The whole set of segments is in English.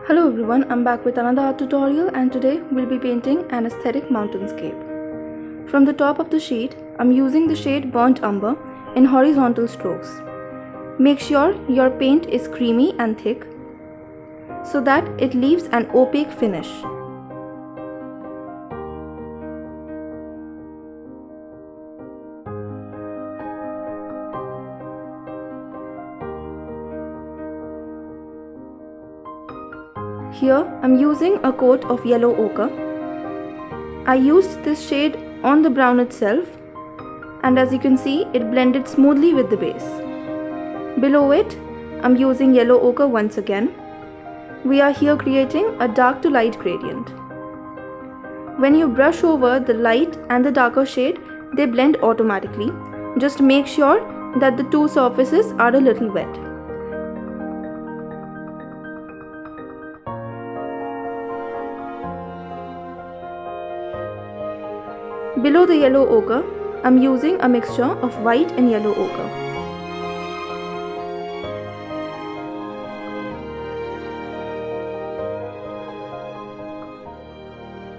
Hello everyone, I'm back with another art tutorial and today we'll be painting an aesthetic mountainscape. From the top of the sheet, I'm using the shade Burnt Umber in horizontal strokes. Make sure your paint is creamy and thick so that it leaves an opaque finish. Here I'm using a coat of yellow ochre. I used this shade on the brown itself and as you can see it blended smoothly with the base. Below it I'm using yellow ochre once again. We are here creating a dark to light gradient. When you brush over the light and the darker shade, they blend automatically. Just make sure that the two surfaces are a little wet. Below the yellow ochre, I'm using a mixture of white and yellow ochre.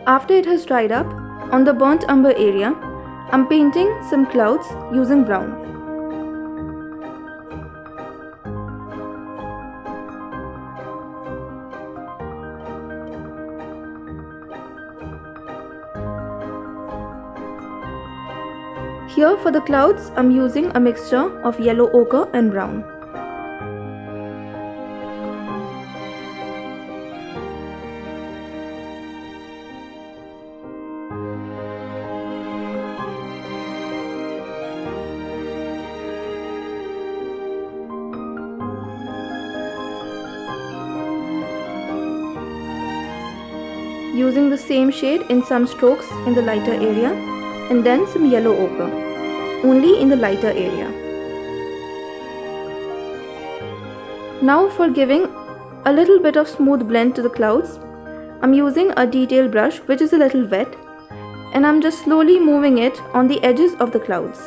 After it has dried up, on the burnt umber area, I'm painting some clouds using brown. Here for the clouds, I'm using a mixture of yellow ochre and brown. Using the same shade in some strokes in the lighter area and then some yellow ochre, only in the lighter area. Now for giving a little bit of smooth blend to the clouds, I'm using a detail brush which is a little wet and I'm just slowly moving it on the edges of the clouds.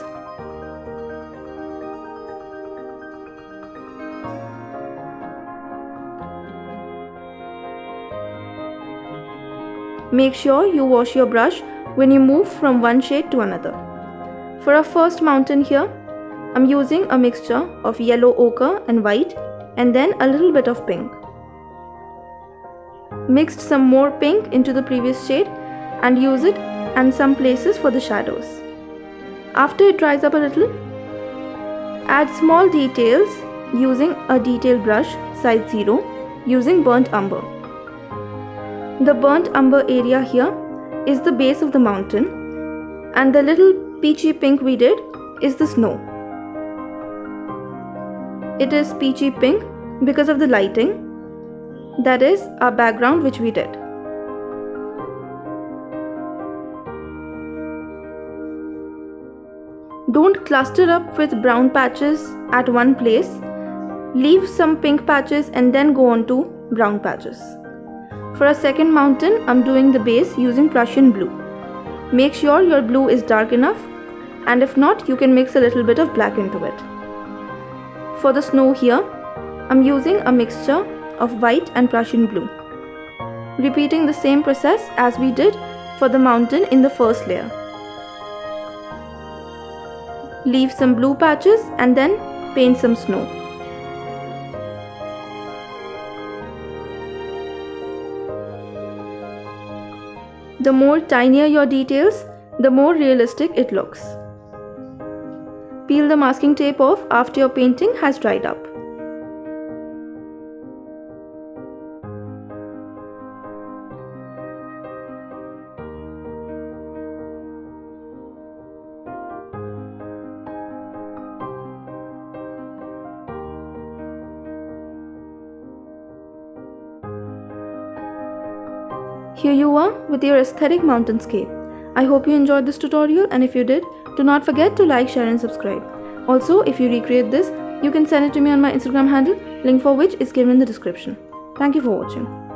Make sure you wash your brush when you move from one shade to another. For our first mountain here, I'm using a mixture of yellow ochre and white and then a little bit of pink. Mixed some more pink into the previous shade and use it in some places for the shadows. After it dries up a little, add small details using a detail brush size 0 using burnt umber. The burnt umber area here is the base of the mountain and the little peachy pink we did is the snow. It is peachy pink because of the lighting, that is our background which we did. Don't cluster up with brown patches at one place. Leave some pink patches and then go on to brown patches. For a second mountain, I'm doing the base using Prussian blue. Make sure your blue is dark enough and if not, you can mix a little bit of black into it. For the snow here, I'm using a mixture of white and Prussian blue. Repeating the same process as we did for the mountain in the first layer. Leave some blue patches and then paint some snow. The more tinier your details, the more realistic it looks. Peel the masking tape off after your painting has dried up. Here you are with your aesthetic mountainscape. I hope you enjoyed this tutorial and if you did, do not forget to like, share and subscribe. Also, if you recreate this, you can send it to me on my Instagram handle, link for which is given in the description. Thank you for watching.